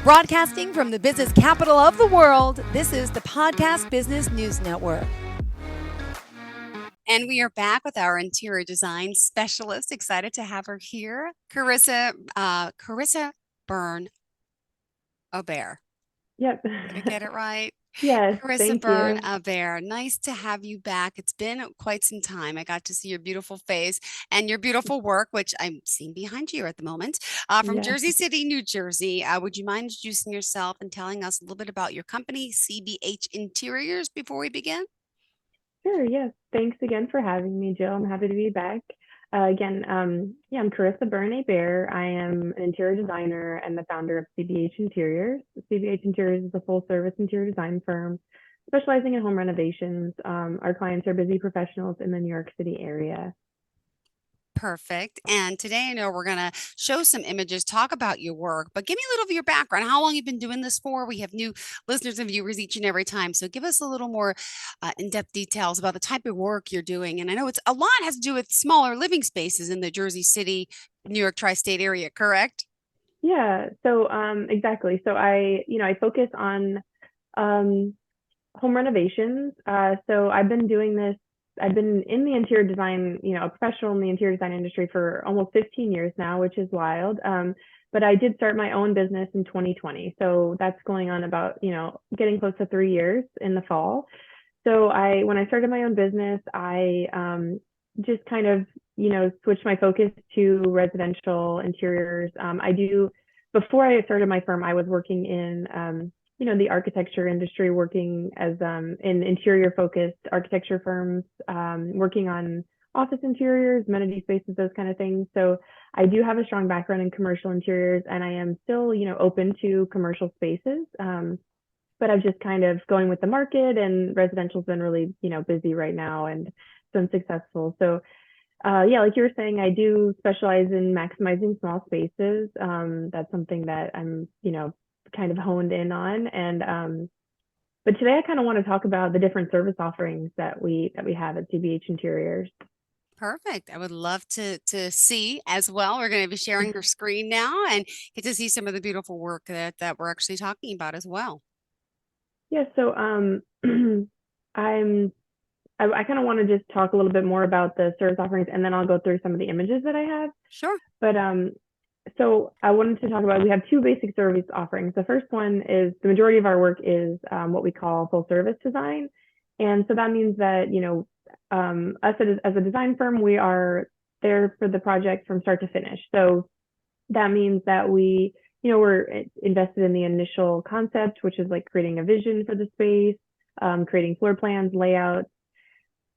Broadcasting from the business capital of the world, this is the Podcast Business News Network. And we are back with our interior design specialist. Excited to have her here, Carissa Byrne Aubert. Yep. Did I get it right? Yes, Carissa thank Byrne you. Aubert. Nice to have you back. It's been quite some time. I got to see your beautiful face and your beautiful work, which I'm seeing behind you at the moment, from Yeah. Jersey City, New Jersey. Would you mind introducing yourself and telling us a little bit about your company, CBH Interiors, before we begin? Sure, yes. Thanks again for having me, Jill. I'm happy to be back. I'm Carissa Byrne Bear. I am an interior designer and the founder of CBH Interiors. CBH Interiors is a full service interior design firm specializing in home renovations. Our clients are busy professionals in the New York City area. Perfect. And today I know we're going to show some images, talk about your work, but give me a little of your background, how long you've been doing this for. We have new listeners and viewers each and every time. So give us a little more in-depth details about the type of work you're doing. And I know it's a lot has to do with smaller living spaces in the Jersey City, New York tri-state area, correct? Yeah, exactly. So I focus on home renovations. So I've been in the interior design, a professional in the interior design industry for almost 15 years now, which is wild. But I did start my own business in 2020. So that's going on about, getting close to 3 years in the fall. So when I started my own business, I just kind of, switched my focus to residential interiors. Before I started my firm, I was working in, the architecture industry, working as in interior focused architecture firms, working on office interiors, amenity spaces, those kind of things. So I do have a strong background in commercial interiors, and I am still, open to commercial spaces. But I'm just kind of going with the market, and residential's been really, busy right now and been successful. So like you were saying, I do specialize in maximizing small spaces. That's something that I'm, kind of honed in on. And but today I kind of want to talk about the different service offerings that we have at CBH Interiors. Perfect. I would love to see as well. We're going to be sharing your screen now and get to see some of the beautiful work that we're actually talking about as well. Yeah, so I kind of want to just talk a little bit more about the service offerings, and then I'll go through some of the images that I have. Sure. But so I wanted to talk about, we have two basic service offerings. The first one is the majority of our work is what we call full service design. And so that means that, us as a design firm, we are there for the project from start to finish. So that means that we're invested in the initial concept, which is like creating a vision for the space, creating floor plans, layouts,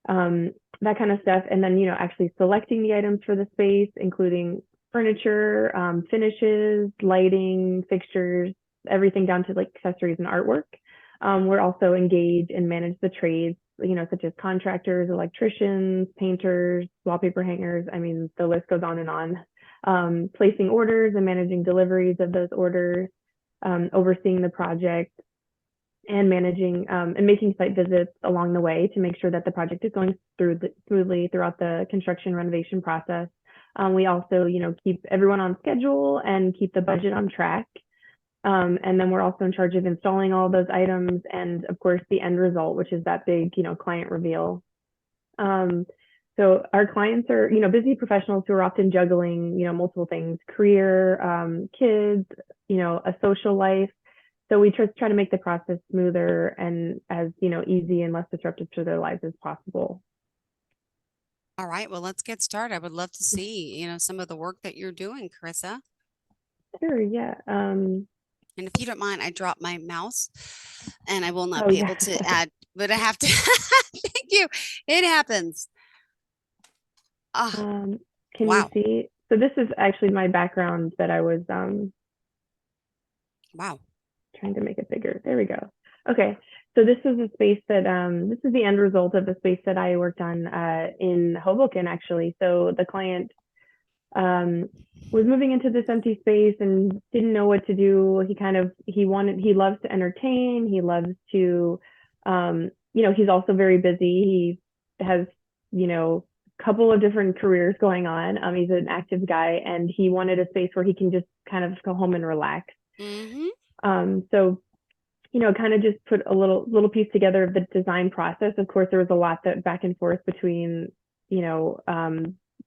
that kind of stuff. And then, actually selecting the items for the space, including furniture, finishes, lighting, fixtures, everything down to like accessories and artwork. We're also engaged and manage the trades, such as contractors, electricians, painters, wallpaper hangers. I mean, the list goes on and on. Placing orders and managing deliveries of those orders, overseeing the project, and managing and making site visits along the way to make sure that the project is going smoothly throughout the construction renovation process. We also, keep everyone on schedule and keep the budget on track. And then we're also in charge of installing all those items and, of course, the end result, which is that big, client reveal. So our clients are, busy professionals who are often juggling, multiple things: career, kids, a social life. So we just try to make the process smoother and as, easy and less disruptive to their lives as possible. All right, well, let's get started. I would love to see, some of the work that you're doing, Carissa. Sure, yeah. And if you don't mind, I dropped my mouse and I will not be able to add, but I have to. Thank you. It happens. Can you see? So this is actually my background that I was wow. Trying to make it bigger. There we go. Okay. So this is a space that this is the end result of the space that I worked on in Hoboken, actually. So the client was moving into this empty space and didn't know what to do. He loves to entertain. He loves to, he's also very busy. He has, a couple of different careers going on. He's an active guy, and he wanted a space where he can just kind of go home and relax. Mm-hmm. So, kind of just put a little piece together of the design process. Of course, there was a lot that back and forth between,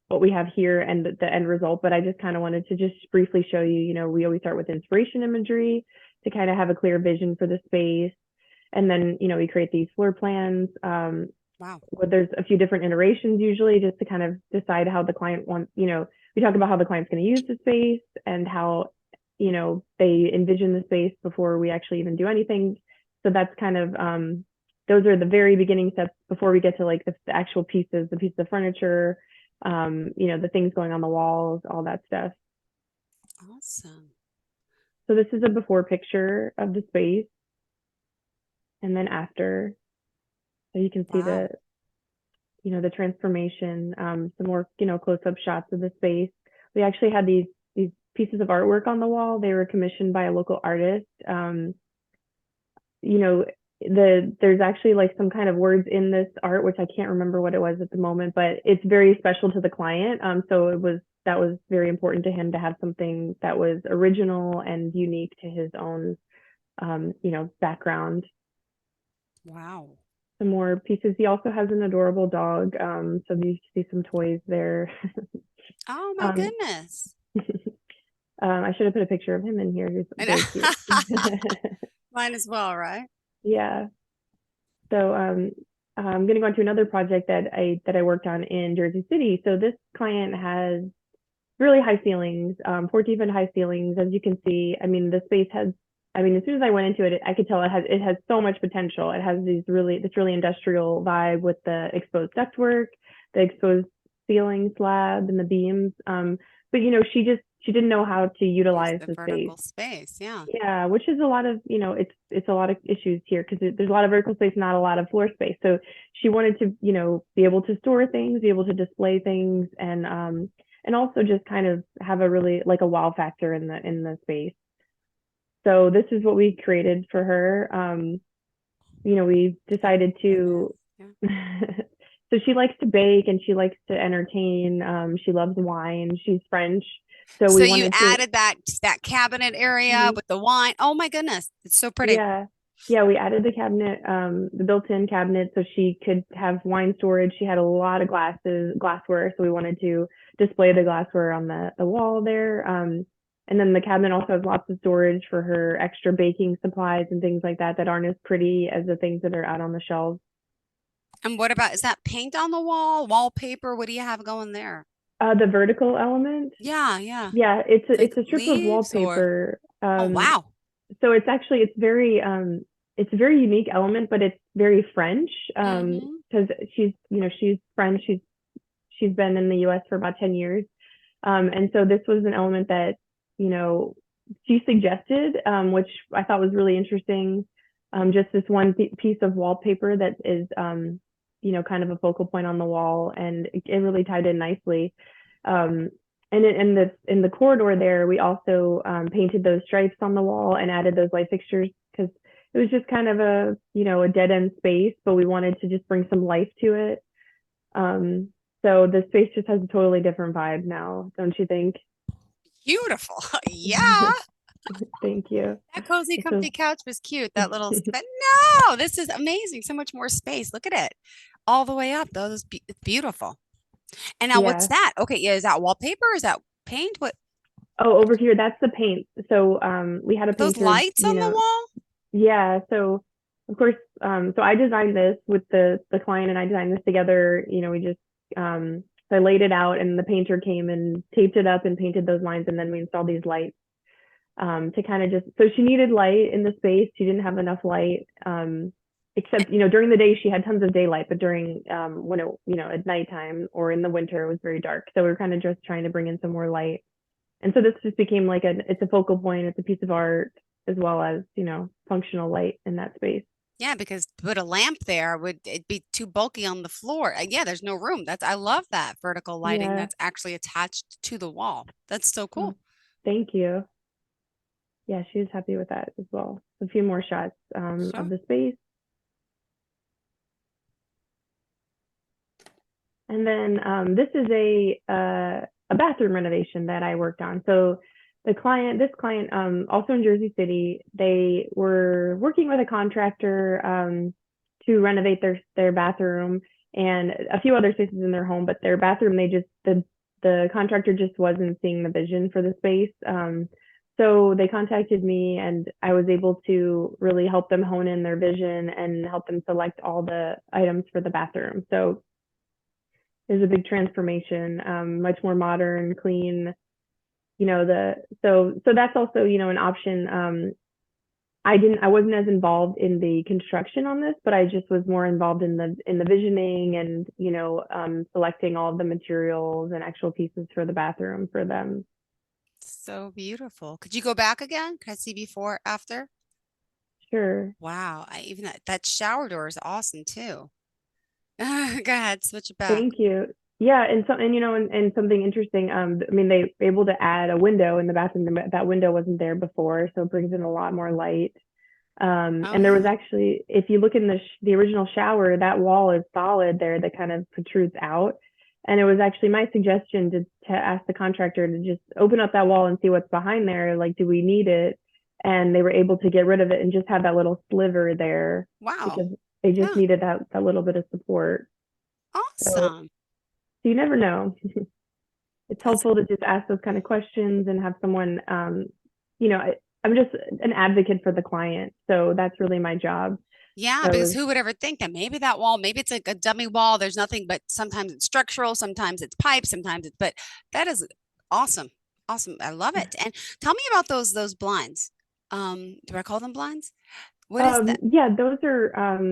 what we have here and the end result, but I just kind of wanted to just briefly show you, we always start with inspiration imagery to kind of have a clear vision for the space. And then, we create these floor plans. Wow. There's a few different iterations usually just to kind of decide how the client wants, we talk about how the client's going to use the space and how, they envision the space before we actually even do anything. So that's kind of, those are the very beginning steps before we get to like the actual pieces, the pieces of furniture, the things going on the walls, all that stuff. Awesome. So this is a before picture of the space and then after. So you can see Wow. the transformation, some more, close-up shots of the space. We actually had these pieces of artwork on the wall. They were commissioned by a local artist. There's actually like some kind of words in this art, which I can't remember what it was at the moment, but it's very special to the client. So that was very important to him to have something that was original and unique to his own, background. Wow. Some more pieces. He also has an adorable dog. So you see some toys there. Oh my goodness. I should have put a picture of him in here. He's I very know. cute. Mine as well, right? Yeah. So I'm going to go on to another project that I worked on in Jersey City. So this client has really high ceilings, 14-foot high ceilings. As you can see, I mean, the space has, I mean, as soon as I went into it, I could tell it has so much potential. It has this really industrial vibe with the exposed ductwork, the exposed ceiling slab and the beams. But she didn't know how to Use utilize the the space. vertical space. Yeah. Yeah, which is a lot of, it's a lot of issues here because there's a lot of vertical space, not a lot of floor space. So she wanted to, be able to store things, be able to display things, and also just kind of have a really like a wow factor in the space. So this is what we created for her. We decided to. Yeah. So she likes to bake and she likes to entertain. She loves wine. She's French. So So we you wanted to. added that cabinet area with the wine. Oh my goodness. It's so pretty. Yeah. Yeah, we added the cabinet, the built-in cabinet so she could have wine storage. She had a lot of glassware, so we wanted to display the glassware on the wall there. And then the cabinet also has lots of storage for her extra baking supplies and things like that aren't as pretty as the things that are out on the shelves. And what about, is that paint on the wall, wallpaper? What do you have going there? The vertical element, Yeah, yeah. yeah, Like it's a strip of leaves or, wallpaper. oh wow. So it's a very unique element, but it's very French. Mm-hmm. Because she's French. She's been in the U.S. for about 10 years. And so this was an element that you know she suggested, which I thought was really interesting. Just this one piece of wallpaper that is kind of a focal point on the wall, and it really tied in nicely. And in the corridor there, we also painted those stripes on the wall and added those light fixtures because it was just kind of a dead end space, but we wanted to just bring some life to it. So the space just has a totally different vibe now, don't you think? Beautiful. Yeah. Thank you. That cozy, It's comfy so couch was cute. That little, but no, this is amazing. So much more space. Look at it. All the way up, though. It's beautiful. And now what's yeah. that? Okay, yeah, is that wallpaper? Is that paint? What, Oh, over here, that's the paint. So we had a those painter, lights on the wall? yeah. So of course, so I designed this with the client and I designed this together. We just so I laid it out and the painter came and taped it up and painted those lines and then we installed these lights to kind of just so she needed light in the space. She didn't have enough light. Except during the day she had tons of daylight, but during when it at nighttime or in the winter it was very dark. So we were kind of just trying to bring in some more light. And so this just became like it's a focal point, it's a piece of art as well as, functional light in that space. Yeah, because to put a lamp there would it be too bulky on the floor. Yeah, there's no room. I love that vertical lighting Yeah. that's actually attached to the wall. That's so Oh, cool. thank you. Yeah, she was happy with that as well. A few more shots Sure. of the space. And then this is a bathroom renovation that I worked on. So This client, also in Jersey City, they were working with a contractor to renovate their bathroom and a few other spaces in their home, but their bathroom, the contractor just wasn't seeing the vision for the space. So they contacted me, and I was able to really help them hone in their vision and help them select all the items for the bathroom. So it was a big transformation, much more modern, clean. So that's also, an option. I wasn't as involved in the construction on this, but I just was more involved in the visioning and, selecting all of the materials and actual pieces for the bathroom for them. So beautiful. Could you go back again? Can I see before, after? Sure. Wow. Even that shower door is awesome too. Go ahead, switch it back. Thank you. Yeah, and something interesting. I mean, they were able to add a window in the bathroom. That window wasn't there before, so it brings in a lot more light. Oh, And there was yeah. actually, if you look in the original shower, that wall is solid there that kind of protrudes out. And it was actually my suggestion to ask the contractor to just open up that wall and see what's behind there. Like, do we need it? And they were able to get rid of it and just have that little sliver there Wow. because they just Yeah. needed that little bit of support. So Awesome. you never know. It's That's helpful to just ask those kind of questions and have someone, I'm just an advocate for the client. So that's really my job. Yeah, because So who would ever think that maybe that wall, maybe it's like a dummy wall. There's nothing, but sometimes it's structural, sometimes it's pipe, sometimes it's, but that is awesome. Awesome. I love it. And tell me about those blinds. Do I call them blinds? What is that? yeah, those are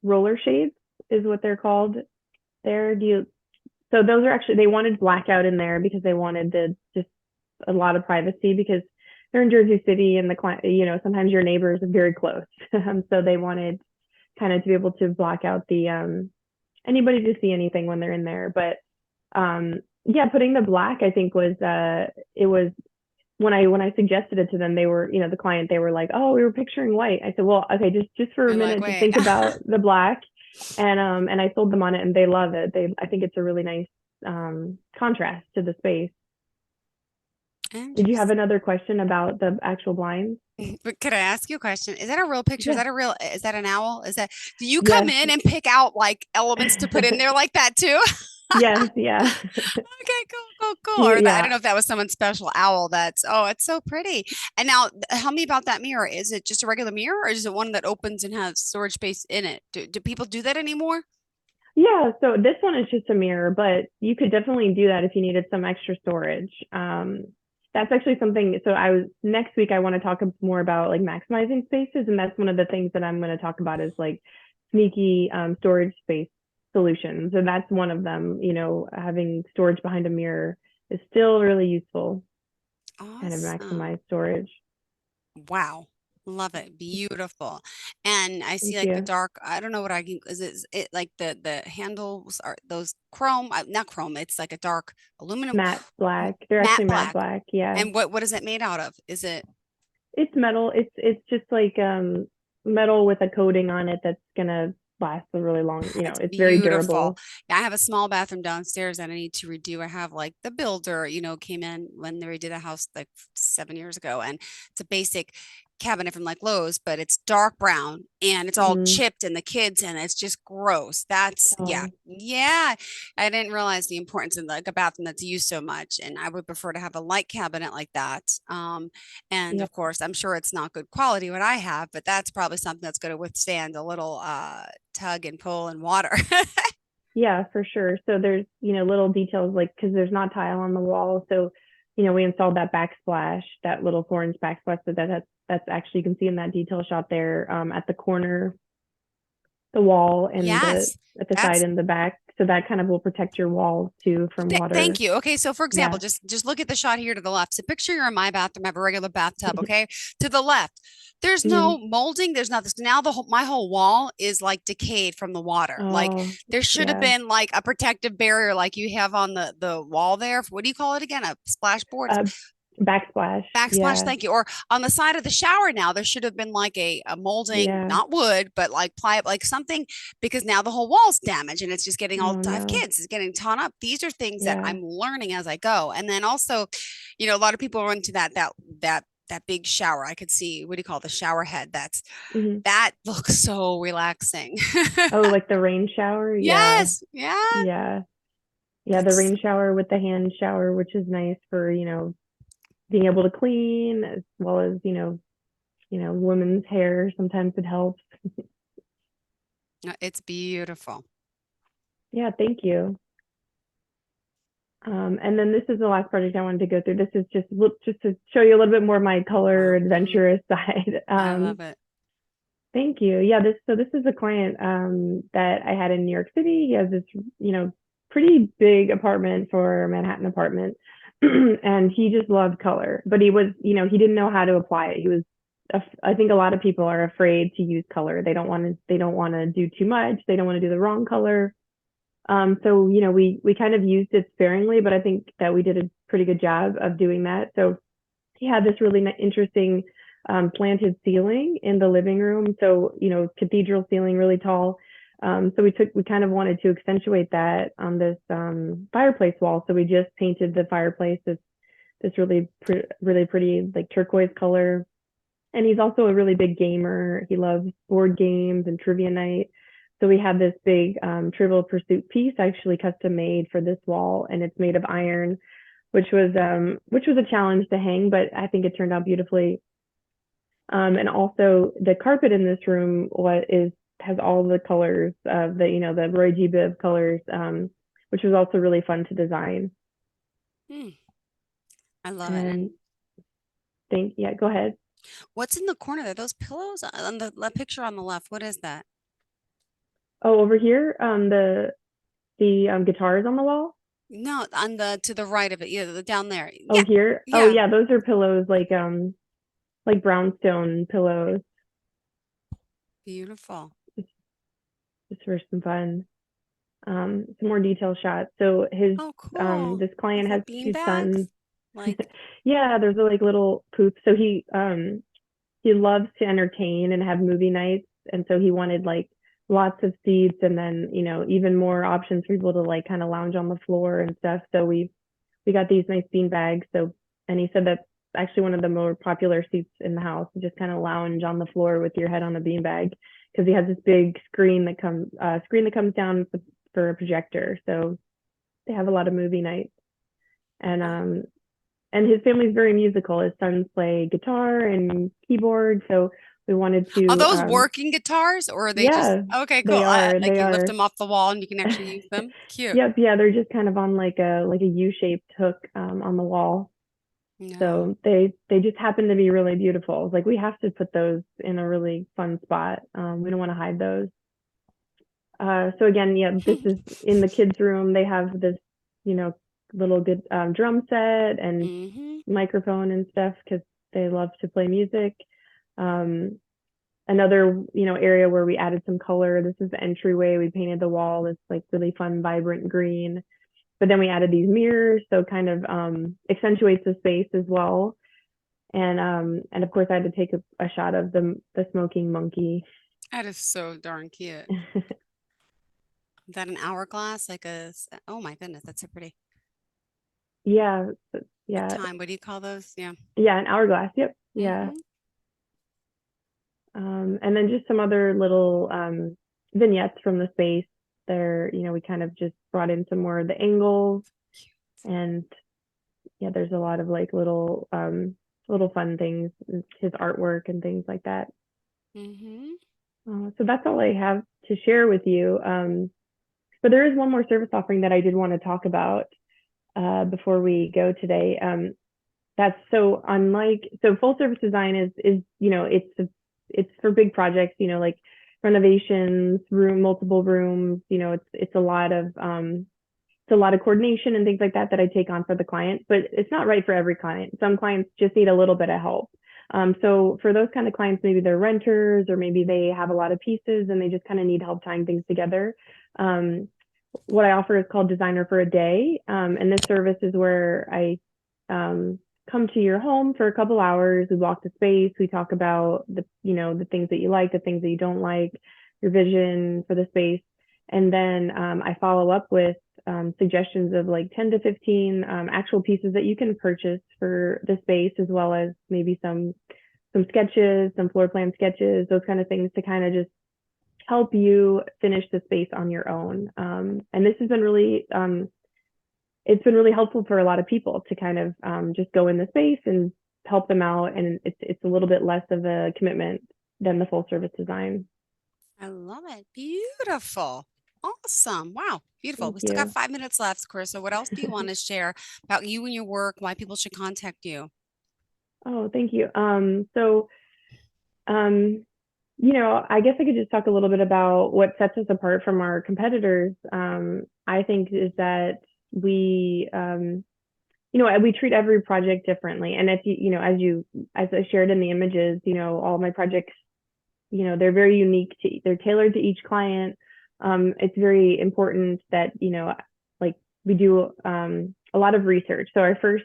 roller shades is what they're called there. So those are actually, they wanted blackout in there because they wanted just a lot of privacy because they're in Jersey City and the client, sometimes your neighbors are very close. So they wanted kind of to be able to block out the anybody to see anything when they're in there. But yeah, putting the black, I think it was when I suggested it to them, they were, the client, they were like, "Oh, we were picturing white." I said, "Well, okay, just for a You're like, minute, just wait. think about the black." And I sold them on it, and they love it. I think it's a really nice contrast to the space. Did you have Interesting. another question about the actual blinds? But could I ask you a question? Is that a real picture? Yeah. Is that an owl? Do you come Yes. in and pick out like elements to put in there like that too? Yes. Yeah. Okay, cool. Or I don't Yeah. know if that was someone's special owl. It's so pretty. And now tell me about that mirror. Is it just a regular mirror or is it one that opens and has storage space in it? Do people do that anymore? Yeah, so this one is just a mirror, but you could definitely do that if you needed some extra storage. That's actually something. So next week I want to talk more about like maximizing spaces, and that's one of the things that I'm going to talk about is like sneaky storage space solutions, and that's one of them. Having storage behind a mirror is still really useful, kind of Awesome. maximize storage. Wow. Love it. Beautiful. And I see Thank like the you. dark, I don't know what I can, is it like the handles are those chrome, not chrome, it's like a dark aluminum, Matte black. They're matte actually matte black. black. Yeah. And what is it made out of? Is it It's metal. It's just like metal with a coating on it that's gonna last a really long, It's it's very beautiful. durable. Yeah, I have a small bathroom downstairs that I need to redo. I have like the builder, came in when they redid a house like 7 years ago, and it's a basic cabinet from like Lowe's, but it's dark brown and it's all Hmm. chipped and the kids and it's just gross. That's yeah, Oh, yeah. I didn't realize the importance in like a bathroom that's used so much, and I would prefer to have a light cabinet like that. And yeah, of course, I'm sure it's not good quality what I have, but that's probably something that's going to withstand a little tug and pull and water. yeah, for sure. So there's, little details like because there's not tile on the wall. So, we installed that backsplash, that little 4-inch backsplash. So that's actually you can see in that detail shot there at the corner, the wall, and Yes, at the side that's and the back. So that kind of will protect your walls too from thank water. you. Okay, so for example, Yeah. just look at the shot here to the left. So picture you're in my bathroom, I have a regular bathtub, okay? To the left, there's Mhm. no molding, there's nothing. So now my whole wall is like decayed from the water. Like Oh, there should have yeah. been like a protective barrier like you have on the wall there. What do you call it again? A splash board? Uh, Backsplash. Backsplash, Yeah. thank you. Or on the side of the shower now, there should have been like a molding, Yeah. not wood, but like ply, like something, because now the whole wall's damaged and it's just getting all, Oh I have no. kids, it's getting torn up. These are things that Yeah. I'm learning as I go. And then also, a lot of people are into that big shower. I could see, what do you call the shower head? Hmm. That looks so relaxing. Oh, like the rain shower. Yeah. Yes. Yeah. Yeah. Yeah. The That's rain shower with the hand shower, which is nice for, being able to clean as well as, women's hair. Sometimes it helps. it's beautiful. Yeah. Thank you. And then this is the last project I wanted to go through. This is just to show you a little bit more of my color Mhm. adventurous side. I love it. Thank you. Yeah, this is a client that I had in New York City. He has this, pretty big apartment for a Manhattan apartment. And he just loved color, but he was, he didn't know how to apply it. I think a lot of people are afraid to use color. They don't want to do too much. They don't want to do the wrong color. So, we kind of used it sparingly, but I think that we did a pretty good job of doing that. So he had this really interesting planted ceiling in the living room. So, cathedral ceiling, really tall. So we kind of wanted to accentuate that on this fireplace wall. So we just painted the fireplace this really pretty like turquoise color. And he's also a really big gamer. He loves board games and trivia night. So we had this big Trivial Pursuit piece actually custom made for this wall, and it's made of iron, which was a challenge to hang, but I think it turned out beautifully. And also the carpet in this room has all the colors of the Roy G. Biv colors, which was also really fun to design. Hmm. I love it. And And yeah, go ahead. what's in the corner there? Those pillows on the picture on the left. What is that? Oh, over here, the guitars on the wall. No, on the to the right of it. Yeah, down there. Oh, Yeah. here. Oh, Yeah. yeah, those are pillows like brownstone pillows, Beautiful. just for some fun. Some more detail shots. So Oh, cool. this Is client has that bean two bags? sons. Like, Yeah, there's like little poops. So he loves to entertain and have movie nights, and so he wanted like lots of seats, and then even more options for people to like kind of lounge on the floor and stuff. So we got these nice bean bags. So, and he said that's actually one of the more popular seats in the house. You just kind of lounge on the floor with your head on the bean bag, because he has this big screen that comes down for a projector. So they have a lot of movie nights, and oh, his family's very musical. His sons play guitar and keyboard, so we wanted are to those working guitars or are they just yeah, okay, cool. Like they you lift are. them off the wall and you can actually use them. Cute. Yep, yeah, they're just kind of on like a U-shaped hook on the wall. No. So they just happen to be really beautiful. Like we have to put those in a really fun spot. We don't want to hide those. So again, yeah, this is in the kids' room. They have this, you know, little good drum set and Mm-hmm. microphone and stuff because they love to play music. Um, Another, area where we added some color. This is the entryway. We painted the wall this like really fun, vibrant green. But then we added these mirrors, so kind of accentuates the space as well. And of course, I had to take a shot of the smoking monkey. That is so darn cute. Is that an hourglass? Oh my goodness, that's so pretty. Yeah, A yeah, time. What do you call those? Yeah. yeah, an hourglass. Yep, yeah. Mm-hmm. And then just some other little vignettes from the space. There, we kind of just brought in some more of the angles, and yeah, there's a lot of like little fun things, his artwork and things like that. Mm-hmm. So that's all I have to share with you. But there is one more service offering that I did want to talk about before we go today. That's so unlike full service design is it's for big projects, like renovations, multiple rooms. It's a lot of coordination and things like that I take on for the client, but it's not right for every client. Some clients just need a little bit of help. So for those kind of clients, maybe they're renters or maybe they have a lot of pieces and they just kind of need help tying things together. What I offer is called Designer for a Day. And this service is where I come to your home for a couple hours. We walk the space. We talk about the things that you like, the things that you don't like, your vision for the space. And then I follow up with suggestions of like 10 to 15 actual pieces that you can purchase for the space, as well as maybe some sketches, some floor plan sketches, those kind of things to kind of just help you finish the space on your own. And this has been really, it's been really helpful for a lot of people to kind of just go in the space and help them out. And it's a little bit less of a commitment than the full service design. I love it. Beautiful. Awesome. Wow. Beautiful. Thank We still got you. 5 minutes left, Carissa. What else do you want to share about you and your work, why people should contact you? Oh, thank you. I guess I could just talk a little bit about what sets us apart from our competitors. I think is that we treat every project differently. And if as I shared in the images, all my projects, they're very unique they're tailored to each client. It's very important that, like we do a lot of research. So our first,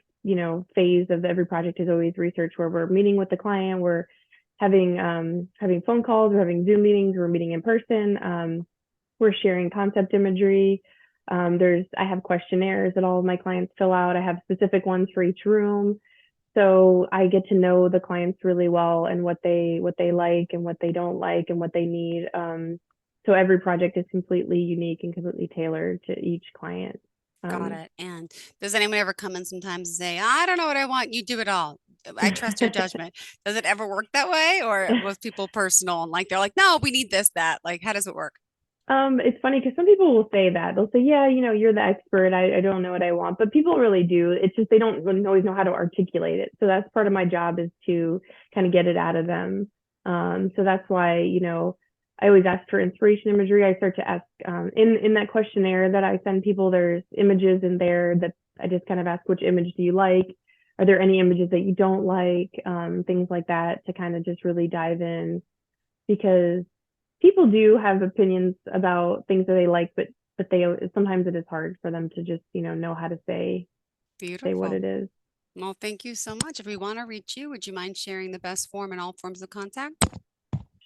phase of every project is always research, where we're meeting with the client, we're having phone calls, we're having Zoom meetings, we're meeting in person, we're sharing concept imagery. I have questionnaires that all of my clients fill out. I have specific ones for each room. So I get to know the clients really well and what they like and what they don't like and what they need. So every project is completely unique and completely tailored to each client. Got it. And does anyone ever come in sometimes and say, I don't know what I want, you do it all? I trust your judgment. Does it ever work that way? Or was people personal and like, they're like, no, we need this, that? Like, how does it work? It's funny because some people will say that. They'll say, yeah, you're the expert. I don't know what I want. But people really do. It's just they don't always know how to articulate it. So that's part of my job, is to kind of get it out of them. So that's why, I always ask for inspiration imagery. I start to ask in that questionnaire that I send people, there's images in there that I just kind of ask, which image do you like? Are there any images that you don't like? Things like that, to kind of just really dive in, because people do have opinions about things that they like, but sometimes it is hard for them to just, know how to say what it is. Well, thank you so much. If we want to reach you, would you mind sharing the best form and all forms of contact?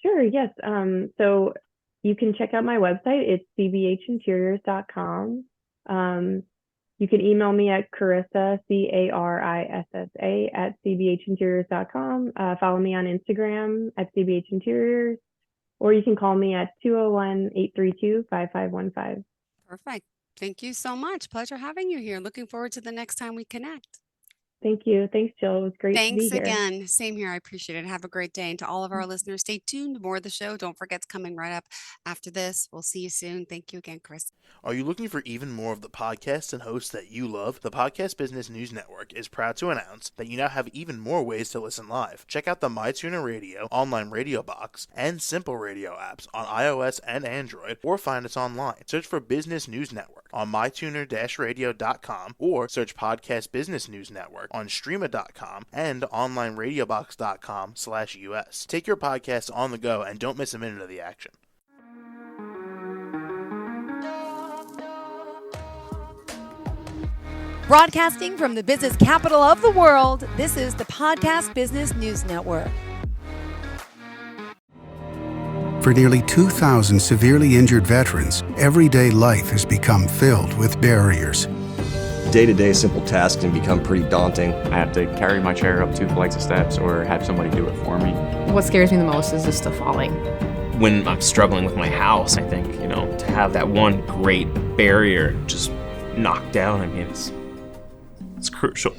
Sure, yes. So you can check out my website. It's cbhinteriors.com. You can email me at Carissa, Carissa, at cbhinteriors.com. Follow me on Instagram at cbhinteriors, or you can call me at 201-832-5515. Perfect. Thank you so much. Pleasure having you here. Looking forward to the next time we connect. Thank you. Thanks, Jill. It was great to be here. Thanks again. Same here. I appreciate it. Have a great day. And to all of our listeners, stay tuned. More of the show. Don't forget, it's coming right up after this. We'll see you soon. Thank you again, Chris. Are you looking for even more of the podcasts and hosts that you love? The Podcast Business News Network is proud to announce that you now have even more ways to listen live. Check out the MyTuner Radio, online radio box, and Simple Radio apps on iOS and Android, or find us online. Search for Business News Network on mytuner-radio.com, or search Podcast Business News Network on streama.com and onlineradiobox.com/US. Take your podcast on the go and don't miss a minute of the action. Broadcasting from the business capital of the world, this is the Podcast Business News Network. For nearly 2,000 severely injured veterans, everyday life has become filled with barriers. Day-to-day simple tasks can become pretty daunting. I have to carry my chair up 2 flights of steps or have somebody do it for me. What scares me the most is just the falling. When I'm struggling with my house, I think, to have that one great barrier just knocked down, it's crucial.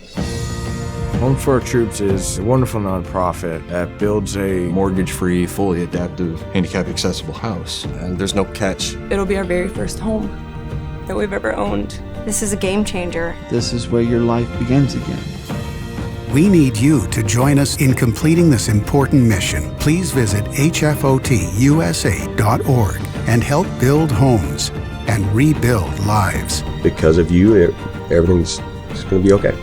Home for Our Troops is a wonderful nonprofit that builds a mortgage-free, fully adaptive, handicap-accessible house. And there's no catch. It'll be our very first home that we've ever owned. This is a game changer. This is where your life begins again. We need you to join us in completing this important mission. Please visit hfotusa.org and help build homes and rebuild lives. Because of you, everything's going to be okay.